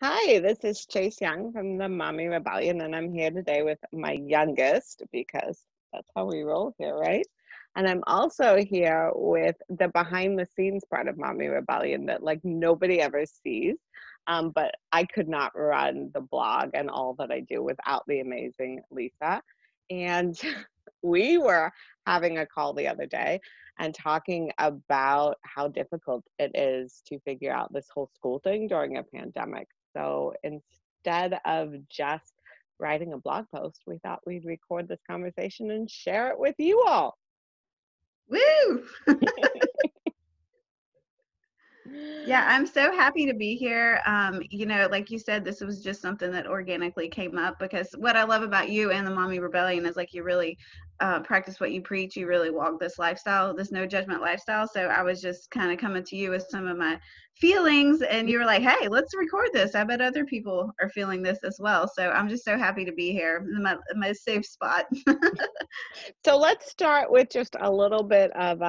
Hi, this is Chase Young from the Mommy Rebellion, and I'm here today with my youngest because that's how we roll here, right? And I'm also here with the behind the scenes part of Mommy Rebellion that like nobody ever sees. But I could not run the blog and all that I do without the amazing Lisa. And we were having a call the other day and talking about how difficult it is to figure out this whole school thing during a pandemic. So instead of just writing a blog post, we thought we'd record this conversation and share it with you all. Woo! Yeah, I'm so happy to be here. Like you said, this was just something that organically came up because what I love about you and the Mommy Rebellion is like you really practice what you preach. You really walk this lifestyle, this no judgment lifestyle. So I was just kind of coming to you with some of my feelings, and you were like, "Hey, let's record this. I bet other people are feeling this as well." So I'm just so happy to be here in my safe spot. So let's start with just a little bit of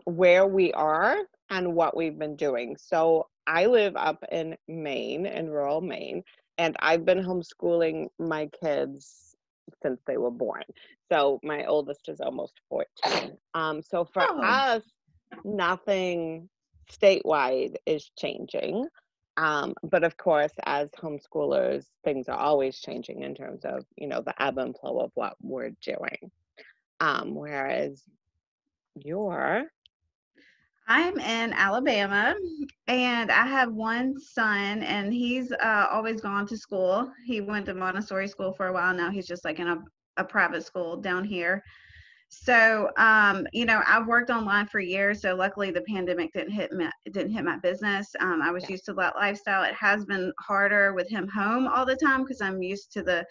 where we are and what we've been doing. So I live up in Maine, in rural Maine, and I've been homeschooling my kids since they were born. So my oldest is almost 14. So for Oh, us, nothing statewide is changing. But of course, as homeschoolers, things are always changing in terms of, the ebb and flow of what we're doing. Whereas you're I'm in Alabama, and I have one son, and he's always gone to school. He went to Montessori school for a while. Now he's just like in a private school down here. So, I've worked online for years. So luckily, the pandemic didn't hit my business. I was yeah. used to that lifestyle. It has been harder with him home all the time because I'm used to the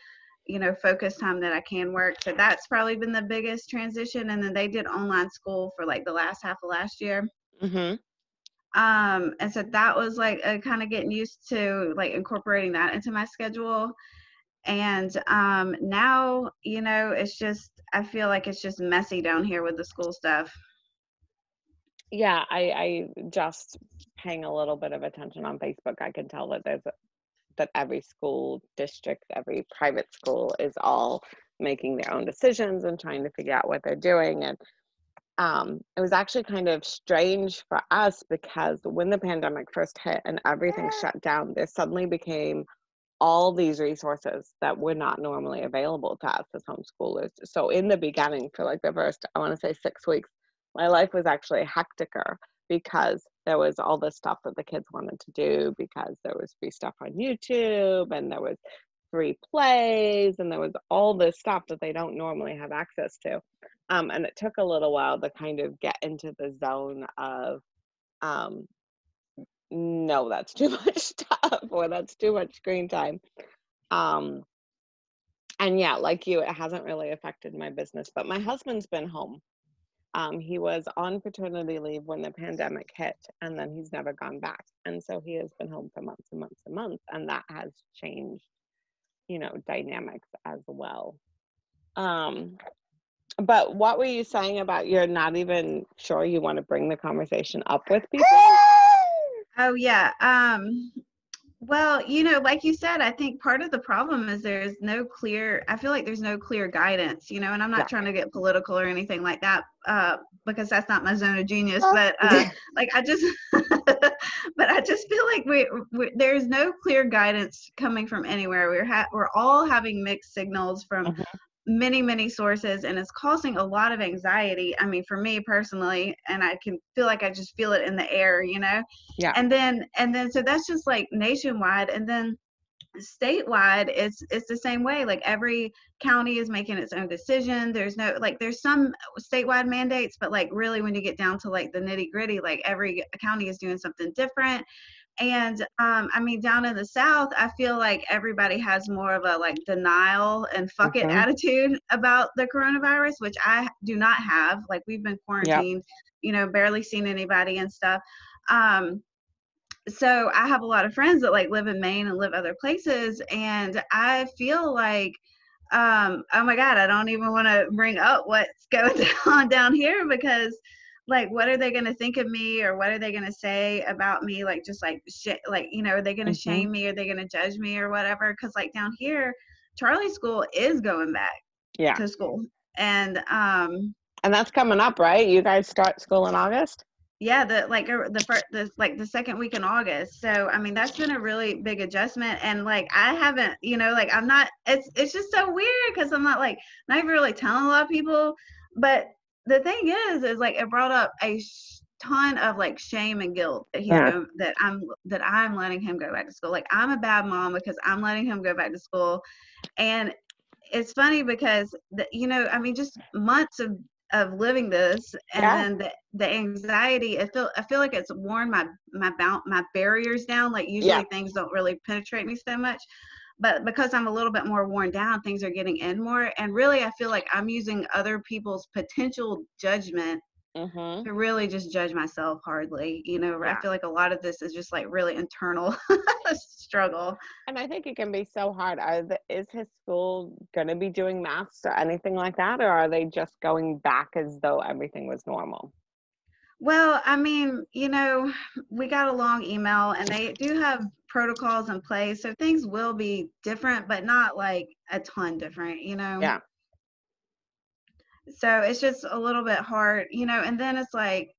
focus time that I can work. So that's probably been the biggest transition. And then they did online school for like the last half of last year. Mhm. And so that was like kind of getting used to like incorporating that into my schedule. And now, it's just, I feel like it's just messy down here with the school stuff. Yeah, I just paying a little bit of attention on Facebook. I can tell that that every school district, every private school is all making their own decisions and trying to figure out what they're doing. And it was actually kind of strange for us because when the pandemic first hit and everything shut down, there suddenly became all these resources that were not normally available to us as homeschoolers. So in the beginning, for like the first, I want to say 6 weeks, my life was actually hecticer because there was all this stuff that the kids wanted to do because there was free stuff on YouTube and there was free plays and there was all this stuff that they don't normally have access to. And it took a little while to kind of get into the zone of um, no, that's too much stuff or that's too much screen time. Um, and yeah, like you, it hasn't really affected my business, but my husband's been home. He was on paternity leave when the pandemic hit, and then he's never gone back. And so he has been home for months and months and months, and that has changed, dynamics as well. Um, but what were you saying about you're not even sure you want to bring the conversation up with people? Oh, yeah. Well, like you said, I think part of the problem is I feel like there's no clear guidance, and I'm not Yeah. trying to get political or anything like that, because that's not my zone of genius, but like I just, but I just feel like there's no clear guidance coming from anywhere. We're all having mixed signals from Mhm. many, many sources, and it's causing a lot of anxiety. I mean, for me personally, and I can feel like I just feel it in the air. Yeah. And then so that's just like nationwide, and then statewide it's the same way. Like every county is making its own decision. There's some statewide mandates, but like really when you get down to like the nitty gritty, like every county is doing something different. And I mean, down in the South, I feel like everybody has more of a like denial and fuck it Mhm. attitude about the coronavirus, which I do not have. Like we've been Yep. quarantined, barely seen anybody and stuff. Um, so I have a lot of friends that like live in Maine and live other places, and I feel like, oh my God, I don't even want to bring up what's going on down here because like, what are they going to think of me, or what are they going to say about me? Like, just like, like, you know, are they going to Mm-hmm. shame me? Are they going to judge me or whatever? Cause like down here, Charlie's school is going back Yeah. to school. And, And that's coming up, right? You guys start school in August? yeah, the second week in August. So I mean, that's been a really big adjustment. And like I haven't, you know, like I'm not. It's just so weird because I'm not like not even really telling a lot of people. But the thing is like it brought up a ton of like shame and guilt that he's Yeah. going that I'm letting him go back to school. Like I'm a bad mom because I'm letting him go back to school. And it's funny because you know, I mean, just months of living this, and Yeah. then the anxiety. I feel like it's worn my barriers down. Like Yeah. usually things don't really penetrate me so much, but because I'm a little bit more worn down, things are getting in more. And really, I feel like I'm using other people's potential judgment Mm-hmm. to really just judge myself hardly. You know, I Yeah. feel like a lot of this is just like really internal struggle. And I think it can be so hard. Is his school going to be doing maths or anything like that? Or are they just going back as though everything was normal? Well, I mean, you know, we got a long email and they do have protocols in place. So things will be different, but not like a ton different, you know? Yeah. So it's just a little bit hard, you know, and then it's like,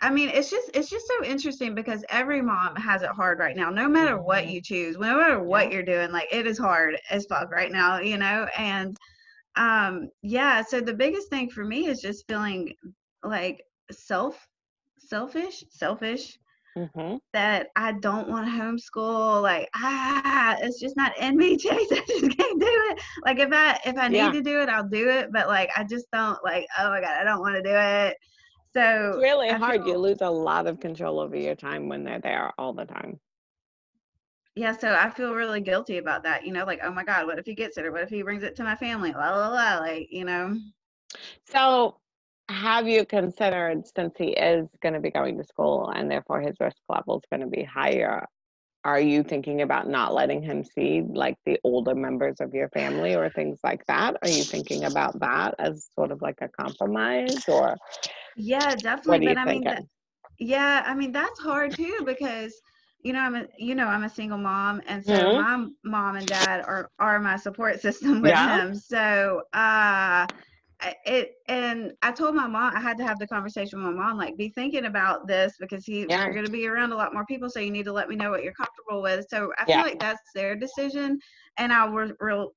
I mean, it's just so interesting because every mom has it hard right now, no matter what Mm-hmm. you choose, no matter what Yeah. you're doing, like it is hard as fuck right now, you know? And yeah, so the biggest thing for me is just feeling like selfish Mm-hmm. that I don't want to homeschool. Like, it's just not in me, Chase. I just can't do it. Like, if I need Yeah. to do it, I'll do it. But like, I just don't like. Oh my god, I don't want to do it. It's So really I hard. You feel, lose a lot of control over your time when they're there all the time. yeah. So I feel really guilty about that. You know, like, oh my god, what if he gets it, or what if he brings it to my family? La la la. Like, you know. So, have you considered, since he is going to be going to school and therefore his risk level is going to be higher, are you thinking about not letting him see like the older members of your family or things like that? Are you thinking about that as sort of like a compromise, or Yeah, what definitely. are you But I mean, thinking? yeah, I mean that's hard too because I'm a single mom, and so Hmm. my mom and dad are my support system with Yeah. him. So and I told my mom I had to have the conversation with my mom, like be thinking about this because Yeah. you're going to be around a lot more people, so you need to let me know what you're comfortable with. So I feel Yeah. like that's their decision, and I'll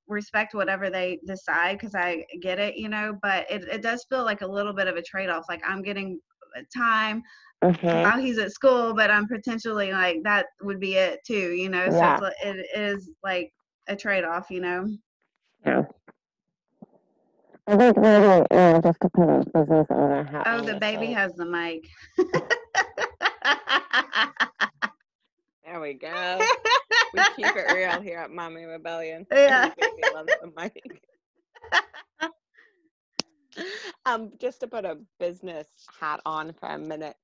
respect whatever they decide because I get it, you know. But it does feel like a little bit of a trade off. Like I'm getting time Hmm. while he's at school, but I'm potentially like that would be it too, you know. So Yeah. it is like a trade off, you know. Yeah. I think maybe, just to put a business owner hat Oh, on the this. baby So has the mic. there we go. We keep it real here at Mommy Rebellion. And Yeah. the baby loves the mic. Just to put a business hat on for a minute,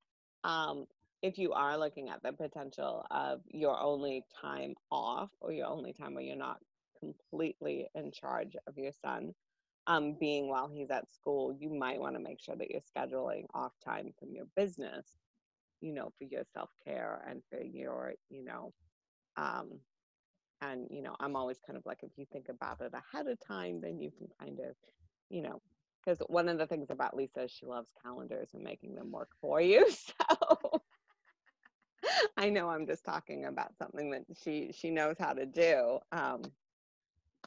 um, if you are looking at the potential of your only time off or your only time where you're not completely in charge of your son, being while he's at school, you might want to make sure that you're scheduling off time from your business, for your self-care and for your, um, and, I'm always kind of like, if you think about it ahead of time, then you can kind of, you know, because one of the things about Lisa is she loves calendars and making them work for you. So I know I'm just talking about something that she knows how to do.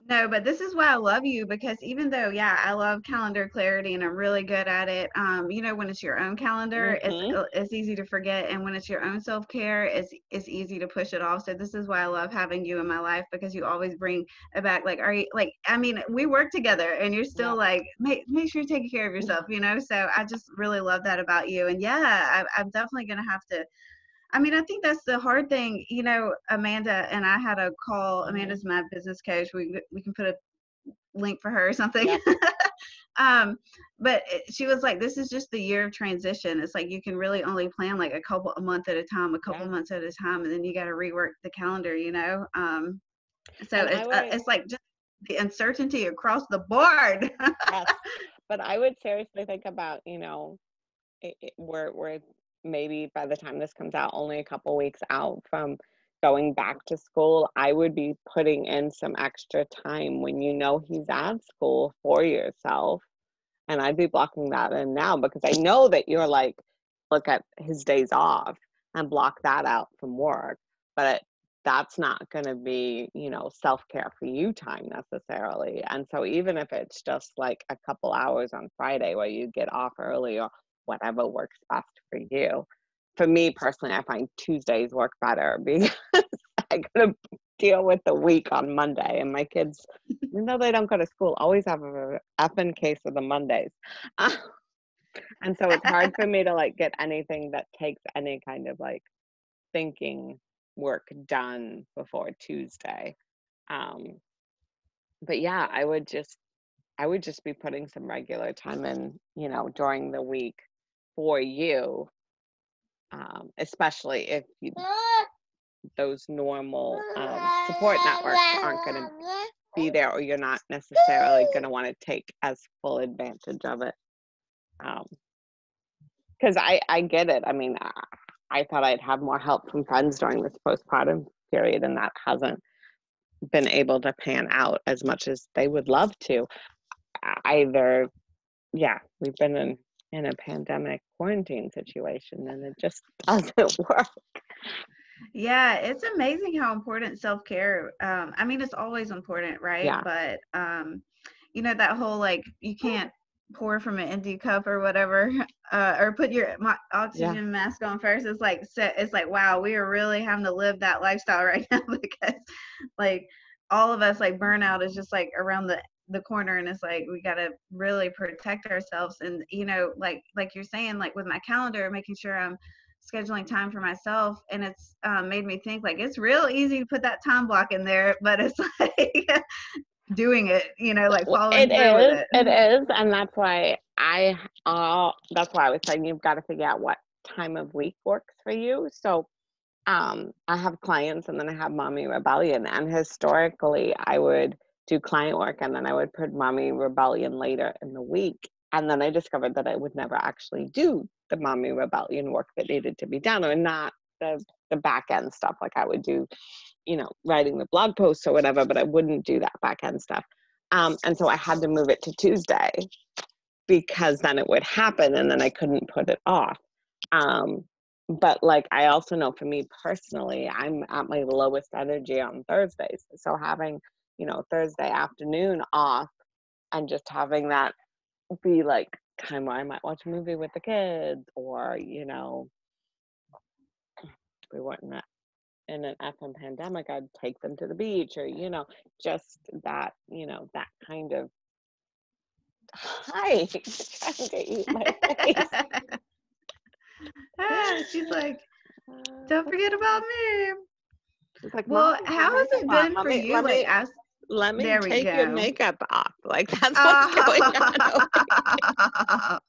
No, but this is why I love you because even though, yeah, I love calendar clarity and I'm really good at it. You know, when it's your own calendar, Hmm. it's easy to forget, and when it's your own self care, it's easy to push it off. So this is why I love having you in my life because you always bring it back. Like, are you like? I mean, we work together, and you're still Yeah. like, make sure you're taking care of yourself. You know, so I just really love that about you. And yeah, I'm definitely gonna have to. I mean, I think that's the hard thing. You know, Amanda and I had a call. Hmm. Amanda's my business coach. We can put a link for her or something. Yep. um, but she was like, "This is just the year of transition. It's like you can really only plan like a month at a time, a couple Yeah. months at a time, and then you got to rework the calendar. You know, so And I would, it's like just the uncertainty across the board." yes, but I would seriously think about, we're maybe by the time this comes out, only a couple weeks out from going back to school. I would be putting in some extra time when you know he's at school for yourself. And I'd be blocking that in now because I know that you're like, look at his days off and block that out from work. But that's not going to be, self-care for you time necessarily. And so even if it's just like a couple hours on Friday where you get off early or whatever works best for you. For me personally, I find Tuesdays work better because I gotta deal with the week on Monday, and my kids, even though they don't go to school, always have a effing case of the Mondays. And so it's hard for me to like get anything that takes any kind of like thinking work done before Tuesday. Um, but yeah, I would just be putting some regular time in, during the week for you, especially if those normal support networks aren't going to be there, or you're not necessarily going to want to take as full advantage of it. Because I get it. I mean, I thought I'd have more help from friends during this postpartum period, and that hasn't been able to pan out as much as they would love to. Either, yeah, we've been in a pandemic quarantine situation, and it just doesn't work. Yeah, it's amazing how important self-care. I mean, it's always important, right? Yeah, But that whole like you can't pour from an empty cup or whatever, or put your yeah. oxygen mask on first. It's like wow, we are really having to live that lifestyle right now because like all of us like burnout is just like around the corner, and it's like we got to really protect ourselves. And like you're saying, like with my calendar, making sure I'm scheduling time for myself, and it's made me think like it's real easy to put that time block in there, but it's like doing it, like following It through with is, it. it is, and that's why I was saying you've got to figure out what time of week works for you. So, I have clients, and then I have Mommy Rebellion, and historically, I would do client work, and then I would put Mommy Rebellion later in the week, and then I discovered that I would never actually do the Mommy Rebellion work that needed to be done, or not the back end stuff like I would do, writing the blog posts or whatever, but I wouldn't do that back end stuff. And so I had to move it to Tuesday because then it would happen and then I couldn't put it off. But like, I also know for me personally, I'm at my lowest energy on Thursdays. So having, Thursday afternoon off and just having that be like time where I might watch a movie with the kids, or, we weren't in an FM pandemic, I'd take them to the beach, or, just that, that kind of, hi, trying to eat my face. She's like, don't forget about me. She's like, Mom, Well, take your how has makeup it off. been Let for me, you? let Like, me, as let me there we take your go. makeup off. Like, that's what's going on over Oh,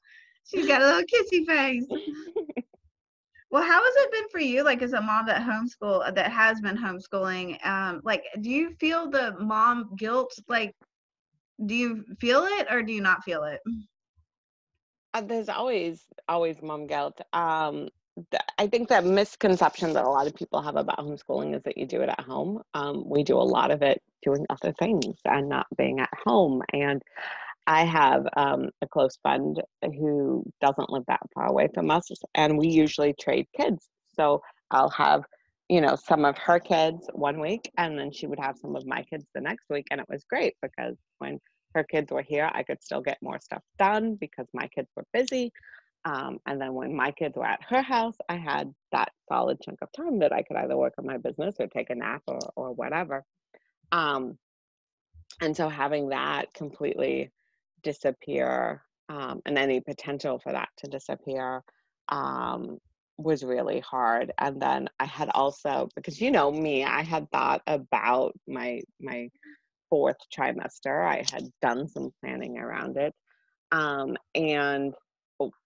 she's got a little kissy face. Well, how has it been for you, like as a mom that has been homeschooling? Like, do you feel the mom guilt? Like, do you feel it or do you not feel it? There's always mom guilt. I think that misconception that a lot of people have about homeschooling is that you do it at home. We do a lot of it doing other things and not being at home. And I have a close friend who doesn't live that far away from us, and we usually trade kids. So I'll have, some of her kids one week, and then she would have some of my kids the next week. And it was great because when her kids were here, I could still get more stuff done because my kids were busy. And then when my kids were at her house, I had that solid chunk of time that I could either work on my business or take a nap or whatever. Um, and so having that completely disappear, and any potential for that to disappear, um, was really hard. And then I had also, because me, I had thought about my fourth trimester. I had done some planning around it. And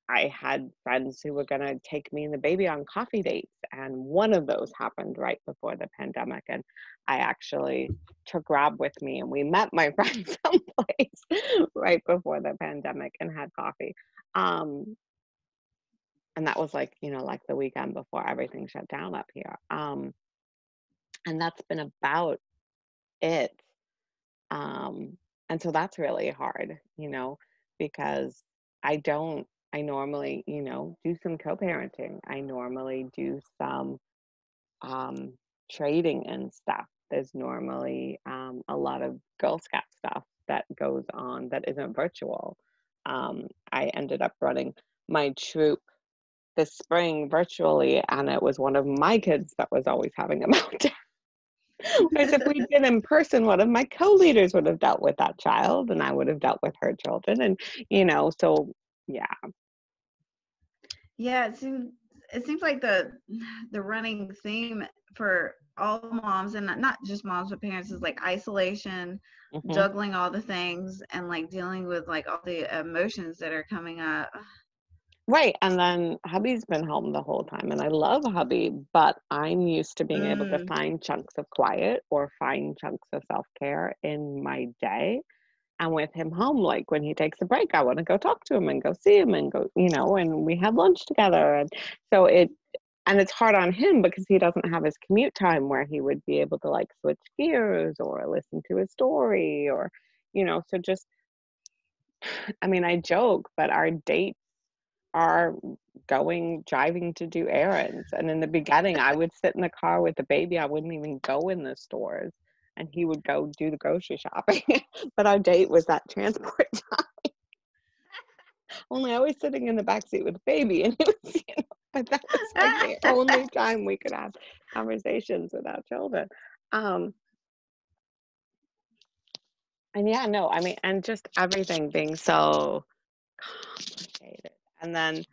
I had friends who were going to take me and the baby on coffee dates. And one of those happened right before the pandemic. And I actually took Rob with me, and we met my friend someplace right before the pandemic and had coffee. Um, and that was like, like the weekend before everything shut down up here. And that's been about it. Um, and so that's really hard, because I normally, do some co-parenting. I normally do some um, trading and stuff. There's normally a lot of Girl Scout stuff that goes on that isn't virtual. I ended up running my troop this spring virtually, and it was one of my kids that was always having a meltdown. Whereas if we'd been in person, one of my co-leaders would have dealt with that child, and I would have dealt with her children, and so yeah. Yeah, it seems like the running theme for all moms, and not just moms but parents, is like isolation, Hmm. juggling all the things, and like dealing with like all the emotions that are coming up. Right. And then hubby's been home the whole time, and I love hubby, but I'm used to being able to Mm. find chunks of quiet or find chunks of self-care in my day. And with him home, like when he takes a break, I want to go talk to him and go see him and go, and we have lunch together. And so it's hard on him because he doesn't have his commute time where he would be able to like switch gears or listen to a story or, so just, I mean, I joke, but our dates are driving to do errands. And in the beginning, I would sit in the car with the baby. I wouldn't even go in the stores, and he would go do the grocery shopping. But our date was that transport time. Only I was sitting in the back seat with the baby, and it was, but that was like the only time we could have conversations with our children. Um, and yeah, no, I mean, and just everything being so complicated. And then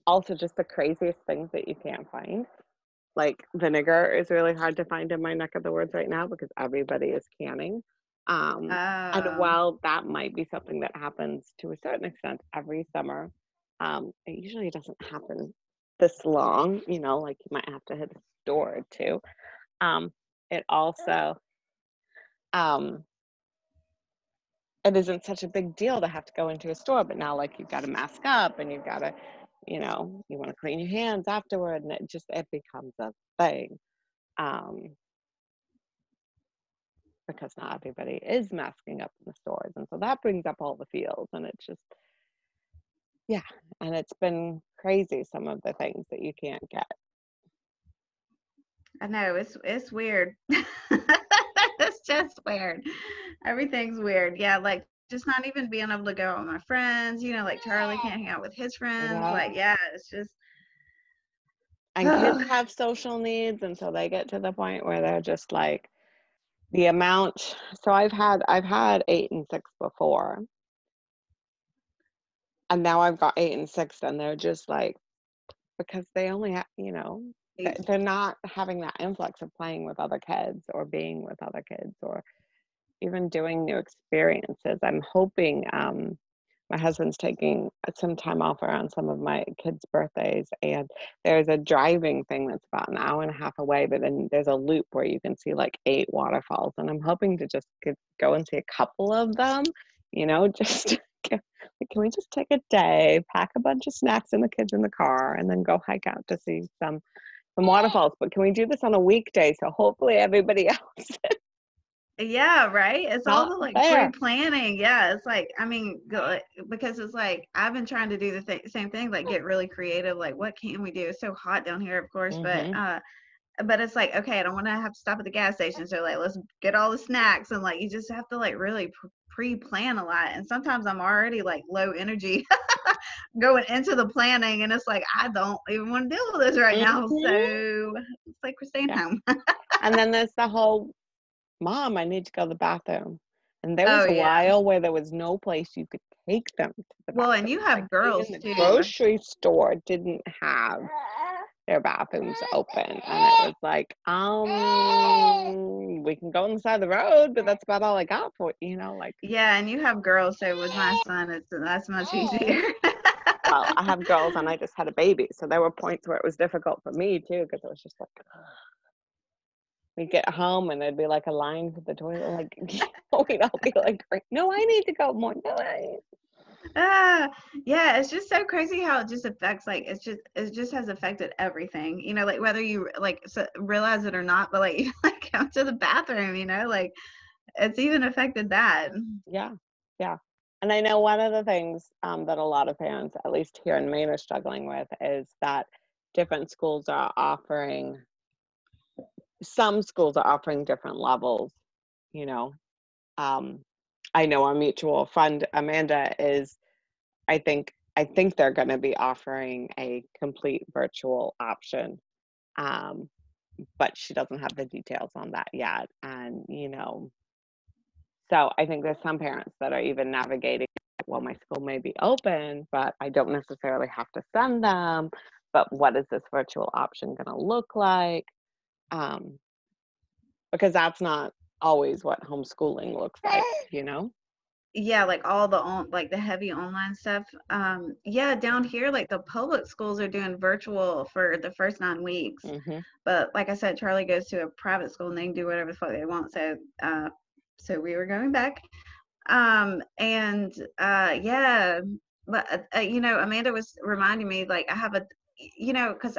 also just the craziest things that you can't find. Like vinegar is really hard to find in my neck of the woods right now because everybody is canning. And Oh. while that might be something that happens to a certain extent every summer, it usually doesn't happen this long, like you might have to hit a store or two. It also, um, it isn't such a big deal to have to go into a store, but now like you've got to mask up and you've got to, you want to clean your hands afterward, and it becomes a thing. Um, because not everybody is masking up in the stores. And so that brings up all the feels. And it's just, yeah. And it's been crazy, some of the things that you can't get. I know it's weird. It's just weird. Everything's weird. Yeah, like just not even being able to go out with my friends, like Charlie can't hang out with his friends. Yeah. Like, yeah, it's just And kids have social needs. And so they get to the point where they're just like the amount. So I've had 8 and 6 before. And now I've got 8 and 6, and they're just like, because they only have, they're not having that influx of playing with other kids or being with other kids or even doing new experiences. I'm hoping my husband's taking some time off around some of my kids' birthdays, and there's a driving thing that's about an hour and a half away, but then there's a loop where you can see like 8 waterfalls, and I'm hoping to just go and see a couple of them, just can we just take a day, pack a bunch of snacks and the kids in the car, and then go hike out to see some waterfalls? But can we do this on a weekday so hopefully everybody else yeah, right. It's all not the like there? pre-planning. Yeah, it's like I mean, because it's like I've been trying to do the same thing, like get really creative. Like, what can we do? It's so hot down here, of course, Hmm. but it's like, okay, I don't want to have to stop at the gas station, so like let's get all the snacks, and like you just have to like really pre-plan a lot, and sometimes I'm already like low energy going into the planning, and it's like I don't even want to deal with this right now, Hmm. so it's like we're staying Yeah. home. And then there's the whole, mom, I need to go to the bathroom. And there was Oh a yeah. while where there was no place you could take them to the Well, and bathroom. you Like have girls even the too. grocery store didn't have their bathrooms open. And it was like, we can go on the side of the road, but that's about all I got for like, Yeah, and you have girls, so with my son, that's much easier. well, I have girls and I just had a baby. So there were points where it was difficult for me too, because it was just like, we'd get home and there'd be like a line for the toilet. Like, we'd all be like, no, I need to go more. No, Yeah, it's just so crazy how it just affects, like, it just has affected everything, like whether you like realize it or not, but like, you like go to the bathroom, like it's even affected that. Yeah, yeah. And I know one of the things that a lot of parents, at least here in Maine, are struggling with is that different schools are offering, some schools are offering different levels, you know. Um, I know our mutual friend Amanda is, I think they're going to be offering a complete virtual option. Um, but she doesn't have the details on that yet. And, so I think there's some parents that are even navigating, well, my school may be open, but I don't necessarily have to send them. But what is this virtual option going to look like? Um, because that's not always what homeschooling looks like. Yeah, like all like the heavy online stuff. Yeah, down here, like the public schools are doing virtual for the first 9 weeks. Hmm. But like I said, Charlie goes to a private school and they can do whatever the fuck they want. So we were going back. And yeah, but Amanda was reminding me, like, I have because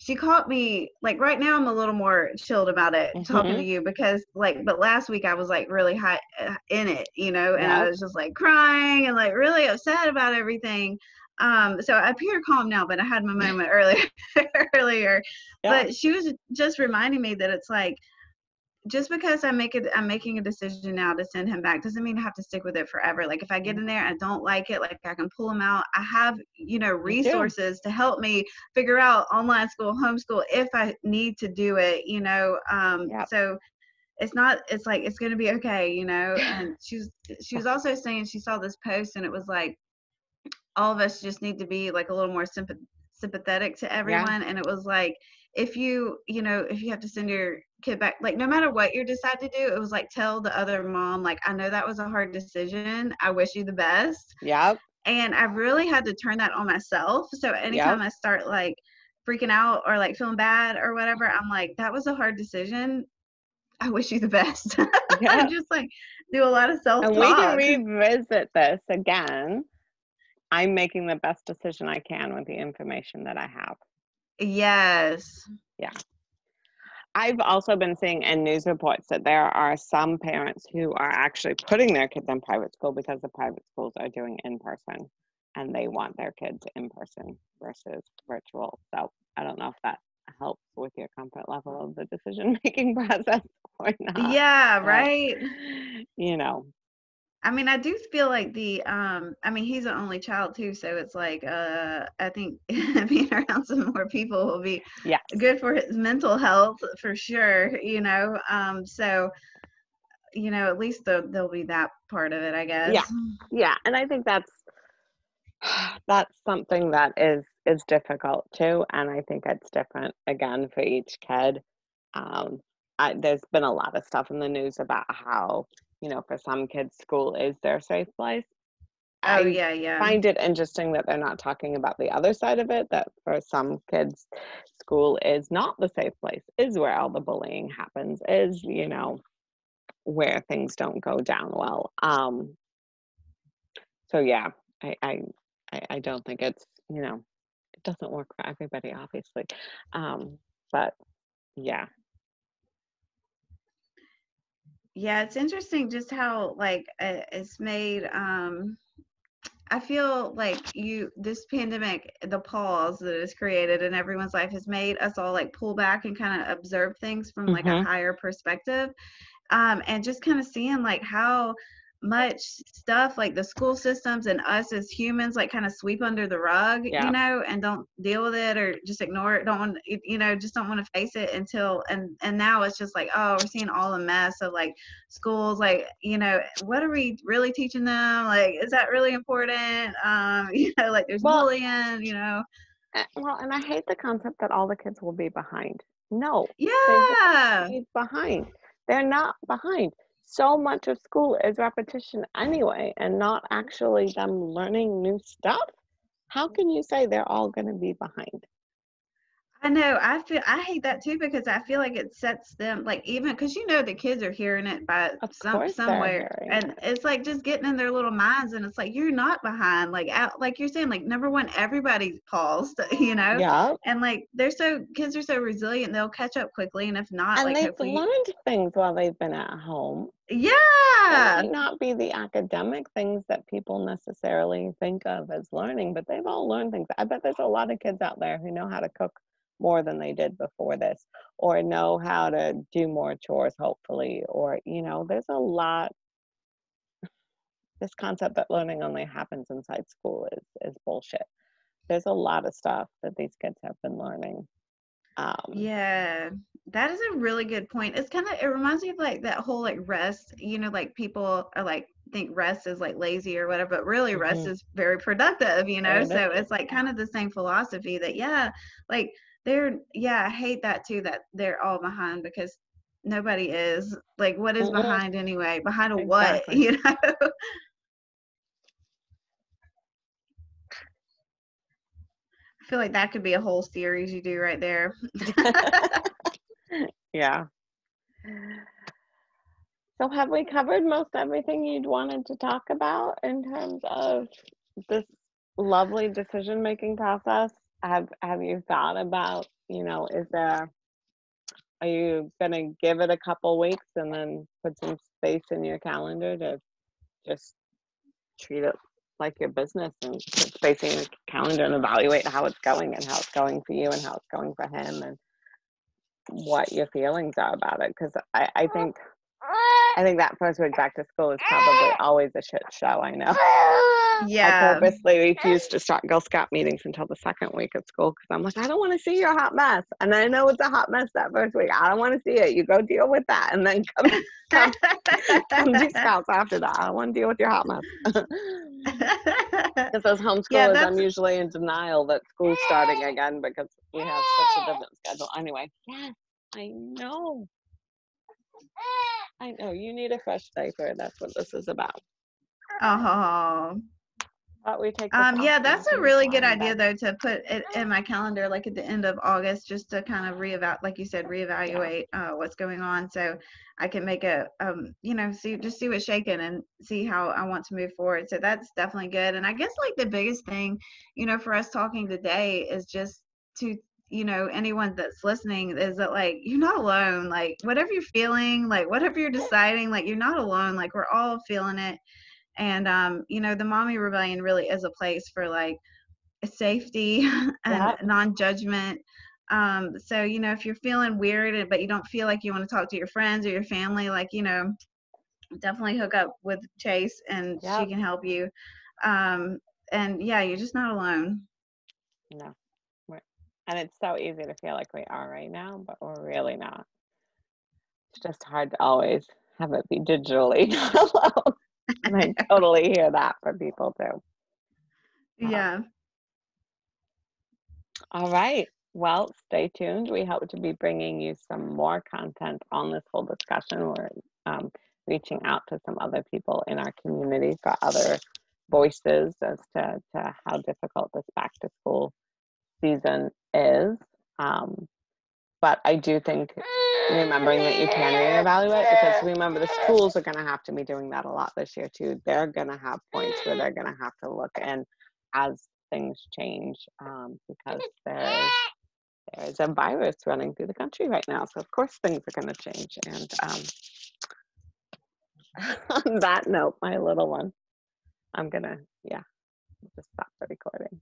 she caught me, like, right now I'm a little more chilled about it talking Hmm. to you, because like, but last week I was like really high in it, and I Yeah. was just like crying and like really upset about everything. So I appear calm now, but I had my moment earlier. earlier. Yeah. But she was just reminding me that it's like, just because I'm making a decision now to send him back doesn't mean I have to stick with it forever. Like, if I get in there and I don't like it, like, I can pull him out. I have, Me too. resources to help me figure out online school, homeschool, if I need to do it, Yeah. so it's like, it's going to be okay, and she was also saying she saw this post and it was like, all of us just need to be like a little more sympathetic to Yeah. everyone. And it was like, if you have to send your kid back, like, no matter what you decide to do, it was like, tell the other mom, like, I know that was a hard decision, I wish you the best. Yep. And I've really had to turn that on myself. So anytime Yep. I start like freaking out or like feeling bad or whatever, I'm like, that was a hard decision, I wish you the best. I Yeah. just like do a lot of And we can self-talk. revisit this again. I'm making the best decision I can with the information that I have. Yes. Yeah. I've also been seeing in news reports that there are some parents who are actually putting their kids in private school because the private schools are doing in person and they want their kids in person versus virtual. So I don't know if that helps with your comfort level of the decision making process or not. Yeah, But, right. you know, I mean, I do feel like I mean, he's an only child too, so it's like, I think being around some more people will be yes. good for his mental health for sure, so, at least there'll be that part of it, I Yeah. guess. Yeah. And I think that's something that is difficult too, and I think it's different again for each kid. Um, there's been a lot of stuff in the news about how, for some kids, school is their safe place. Oh I yeah, yeah. find it interesting that they're not talking about the other side of it, that for some kids, school is not the safe place, is where all the bullying happens, is, where things don't go down well. So yeah, I I I don't think it's, it doesn't work for everybody, obviously. But yeah. Yeah, it's interesting just how, like, it's made, I feel like this pandemic, the pause that is created in everyone's life has made us all like pull back and kind of observe things from like a Mhm. higher perspective. And just kind of seeing like how much stuff like the school systems and us as humans like kind of sweep under the rug, Yeah. and don't deal with it or just ignore it, don't want just don't want to face it until, and now it's just like, oh, we're seeing all the mess of like schools, like, what are we really teaching them, like, is that really important? Like, there's Well, bullying. and I hate the concept that all the kids will be behind. No, they won't Yeah. be behind. They're not behind. So much of school is repetition anyway, and not actually them learning new stuff. How can you say they're all going to be behind? I know. I hate that too because I feel like it sets them like even because the kids are hearing it by Of course they're somewhere, hearing and it. it's like just getting in their little minds, and it's like you're not behind. Like like you're saying, like number one, everybody paused, Yeah. and like kids are so resilient, they'll catch up quickly, and if not, And like they've hopefully, learned things while they've been at home. It yeah, might not be the academic things that people necessarily think of as learning, but they've all learned things. I bet there's a lot of kids out there who know how to cook more than they did before this, or know how to do more chores, hopefully, or, there's a lot. This concept that learning only happens inside school is bullshit. There's a lot of stuff that these kids have been learning. Um, yeah, that is a really good point. It reminds me of like that whole like rest, like people are like think rest is like lazy or whatever, but really rest mhm, is very productive, it So is, it's like yeah. kind of the same philosophy that, yeah, like I hate that too, that they're all behind because nobody is. Like, what is Mm-mm, behind anyway? Behind a what, exactly. I feel like that could be a whole series you do right there. Yeah. So have we covered most everything you'd wanted to talk about in terms of this lovely decision-making process? Have you thought about, are you gonna give it a couple weeks and then put some space in your calendar to just treat it like your business and put space in your calendar and evaluate how it's going and how it's going for you and how it's going for him and what your feelings are about it? Because I think that first week back to school is probably always a shit show. I know. I Yeah. purposely refuse to start Girl Scout meetings until the second week of school because I'm like, I don't want to see your hot mess. And I know it's a hot mess that first week. I don't want to see it. You go deal with that, and then come come do Scouts after that. I don't want to deal with your hot mess. Because as Yeah, homeschoolers, I'm that's usually in denial that school's starting again because we have such a different schedule. Anyway, yes, I know. I know. You need a fresh diaper. That's what this is about. oh. But we take this Yeah, option that's to a just really good lie in idea bed. though to put it in my calendar like at the end of August just to kind of like you said, Yeah. reevaluate what's going on so I can make a see what's shaking and see how I want to move forward. So that's definitely good. And I guess like the biggest thing, for us talking today is just to anyone that's listening is that like you're not alone. Like whatever you're feeling, like whatever you're deciding, like you're not alone. Like we're all feeling it. And the mommy rebellion really is a place for like safety and Yeah. non-judgment. So if you're feeling weird but you don't feel like you want to talk to your friends or your family, like definitely hook up with Chase and she Yep. can help you. um and yeah, you're just not alone. No. And it's so easy to feel like we are right now, but we're really not. It's just hard to always have it be digitally alone. And I totally hear that for people too. Um, Yeah. all right. Well, stay tuned. We hope to be bringing you some more content on this whole discussion. We're reaching out to some other people in our community for other voices as to how difficult this back to school season is. Um, but I do think remembering that you can reevaluate, because remember the schools are going to have to be doing that a lot this year too. They're going to have points where they're going to have to look in as things change, because there's a virus running through the country right now. So of course things are going to change. And on that note, my little one, I'm gonna, yeah, just stop the recording.